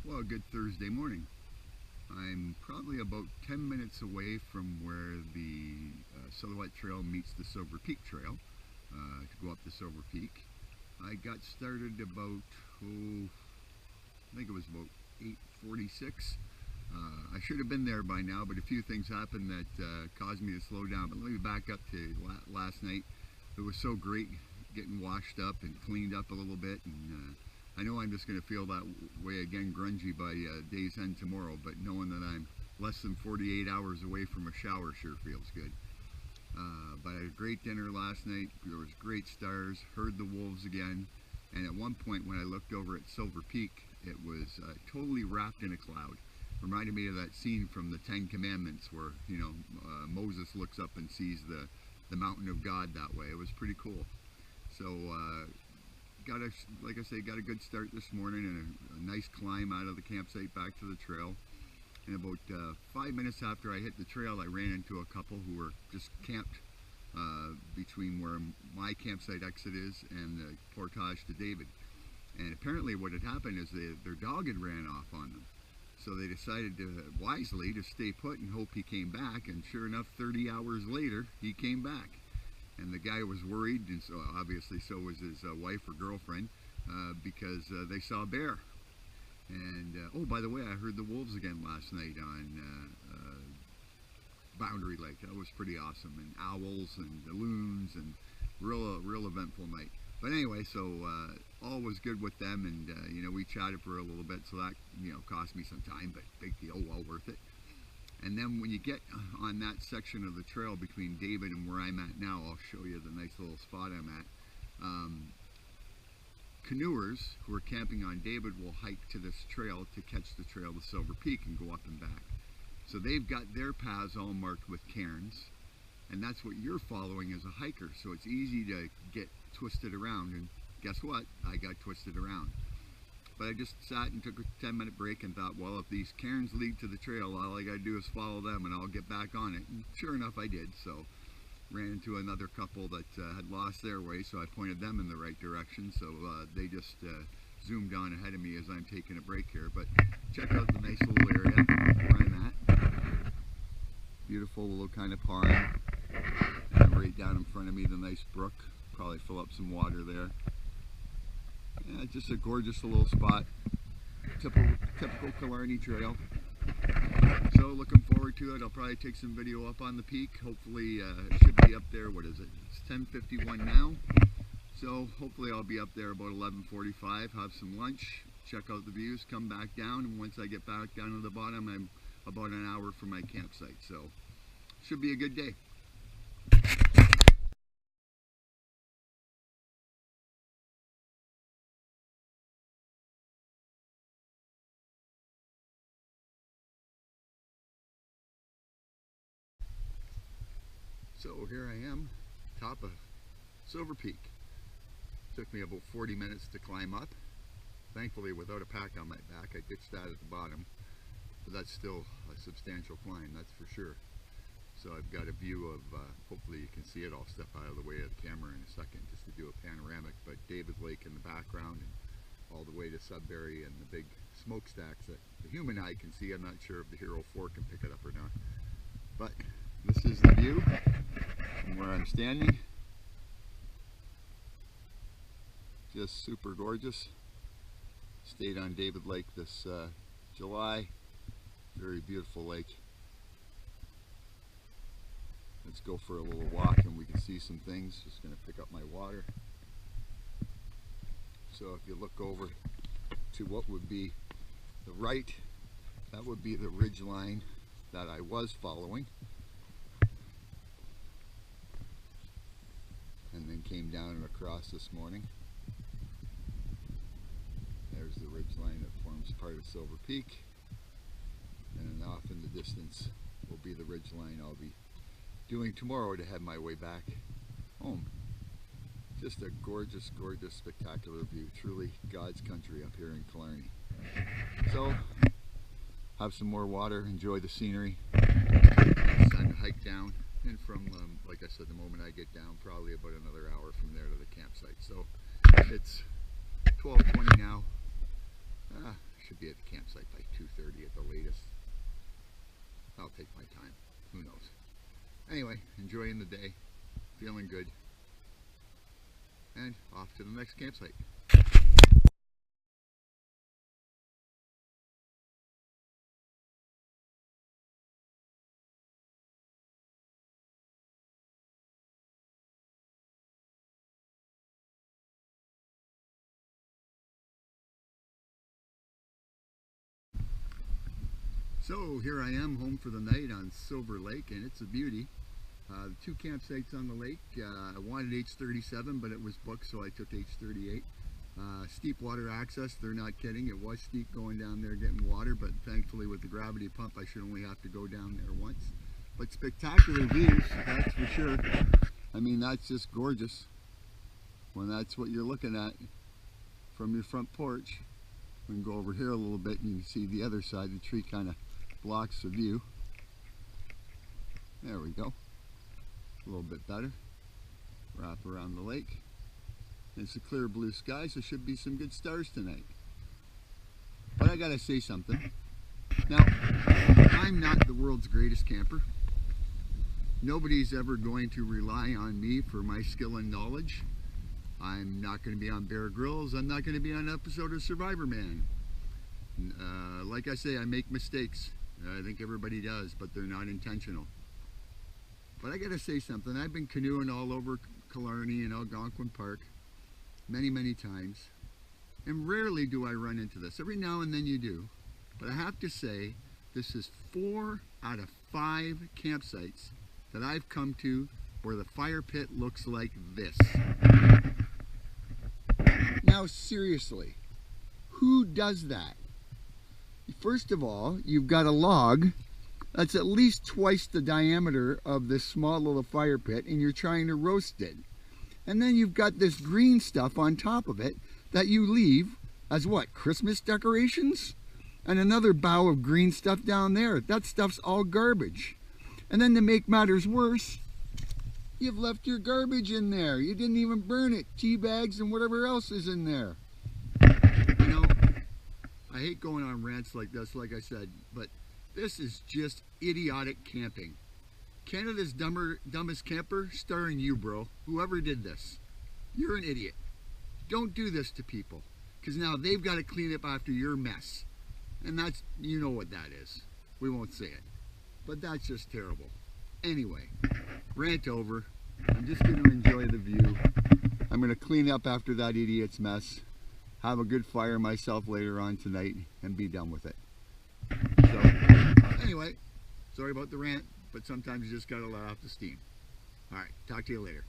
Well, good Thursday morning. I'm probably about 10 minutes away from where the Silhouette Trail meets the Silver Peak Trail to go up the Silver Peak. I got started about, I think it was about 8:46. I should have been there by now, but a few things happened that caused me to slow down. But let me back up to last night. It was so great getting washed up and cleaned up a little bit, and I know I'm just going to feel that way again, grungy, by day's end tomorrow, but knowing that I'm less than 48 hours away from a shower sure feels good. But I had a great dinner last night. There was great stars, heard the wolves again, and at one point when I looked over at Silver Peak, it was totally wrapped in a cloud. Reminded me of that scene from the Ten Commandments where, you know, Moses looks up and sees the mountain of God that way. It was pretty cool. So, like I say, got a good start this morning and a nice climb out of the campsite back to the trail. And about 5 minutes after I hit the trail, I ran into a couple who were just camped between where my campsite exit is and the portage to David. And apparently what had happened is their dog had ran off on them. So they decided wisely to stay put and hope he came back, and sure enough, 30 hours later, he came back. And the guy was worried, and so obviously so was his wife or girlfriend, because they saw a bear. And oh, by the way, I heard the wolves again last night on Boundary Lake. That was pretty awesome, and owls and loons, and real eventful night. But anyway, so all was good with them, and you know, we chatted for a little bit, so that, you know, cost me some time, but big deal, well worth it. And then when you get on that section of the trail between David and where I'm at now, I'll show you the nice little spot I'm at. Canoers who are camping on David will hike to this trail to catch the trail to Silver Peak and go up and back. So they've got their paths all marked with cairns, and that's what you're following as a hiker. So it's easy to get twisted around, and guess what? I got twisted around. But I just sat and took a 10-minute break and thought, well, if these cairns lead to the trail, all I gotta do is follow them and I'll get back on it. And sure enough, I did. So ran into another couple that had lost their way, so I pointed them in the right direction. So they just zoomed on ahead of me as I'm taking a break here. But check out the nice little area where I'm at. Beautiful little kind of pond. And right down in front of me, the nice brook. Probably fill up some water there. Yeah, just a gorgeous little spot. Typical Killarney Trail. So looking forward to it. I'll probably take some video up on the peak. Hopefully it should be up there, what is it? It's 10:51 now. So hopefully I'll be up there about 11:45, have some lunch, check out the views, come back down, and once I get back down to the bottom, I'm about an hour from my campsite. So should be a good day. So here I am, top of Silver Peak. Took me about 40 minutes to climb up. Thankfully without a pack on my back. I ditched that at the bottom, but that's still a substantial climb, that's for sure. So I've got a view of, hopefully you can see it. I'll step out of the way of the camera in a second just to do a panoramic, but David Lake in the background and all the way to Sudbury and the big smokestacks that the human eye can see. I'm not sure if the Hero 4 can pick it up or not, but this is the view from where I'm standing. Just super gorgeous. Stayed on David Lake this July. Very beautiful lake. Let's go for a little walk and we can see some things. Just going to pick up my water. So if you look over to what would be the right, that would be the ridge line that I was following. And then came down and across this morning. There's the ridge line that forms part of Silver Peak. And then off in the distance will be the ridge line I'll be doing tomorrow to head my way back home. Just a gorgeous, gorgeous, spectacular view. Truly God's country up here in Killarney. So, have some more water, enjoy the scenery. It's time to hike down. And from, like I said, the moment I get down, probably about another hour from there to the campsite. So, it's 12:20 now. should be at the campsite by 2:30 at the latest. I'll take my time. Who knows? Anyway, enjoying the day, feeling good, and off to the next campsite. So here I am home for the night on Silver Lake, and it's a beauty. The two campsites on the lake. I wanted H37, but it was booked, so I took H38. Steep water access, they're not kidding. It was steep going down there getting water, but thankfully with the gravity pump I should only have to go down there once. But spectacular views, that's for sure. I mean, that's just gorgeous when that's what you're looking at from your front porch. We can go over here a little bit and you can see the other side. The tree kind of blocks the view. There we go. A little bit better. Wrap around the lake. It's a clear blue sky, so should be some good stars tonight. But I gotta say something. Now, I'm not the world's greatest camper. Nobody's ever going to rely on me for my skill and knowledge. I'm not going to be on Bear Grylls. I'm not going to be on an episode of Survivor Man. Like I say, I make mistakes. I think everybody does, but they're not intentional. But I gotta say something. I've been canoeing all over Killarney and Algonquin Park many, many times, and rarely do I run into this. Every now and then you do. But I have to say, this is 4 out of 5 campsites that I've come to where the fire pit looks like this. Now seriously, who does that? First of all, you've got a log that's at least twice the diameter of this small little fire pit, and you're trying to roast it. And then you've got this green stuff on top of it that you leave as what, Christmas decorations? And another bough of green stuff down there. That stuff's all garbage. And then to make matters worse, you've left your garbage in there. You didn't even burn it. Tea bags and whatever else is in there. You know, I hate going on rants like this, like I said, but this is just idiotic camping. Canada's dumbest camper, starring you, bro. Whoever did this. You're an idiot. Don't do this to people, because now they've got to clean up after your mess. And that's, you know what that is. We won't say it. But that's just terrible. Anyway, rant over. I'm just going to enjoy the view. I'm going to clean up after that idiot's mess. Have a good fire myself later on tonight and be done with it. So, anyway, sorry about the rant, but sometimes you just got to let off the steam. All right, talk to you later.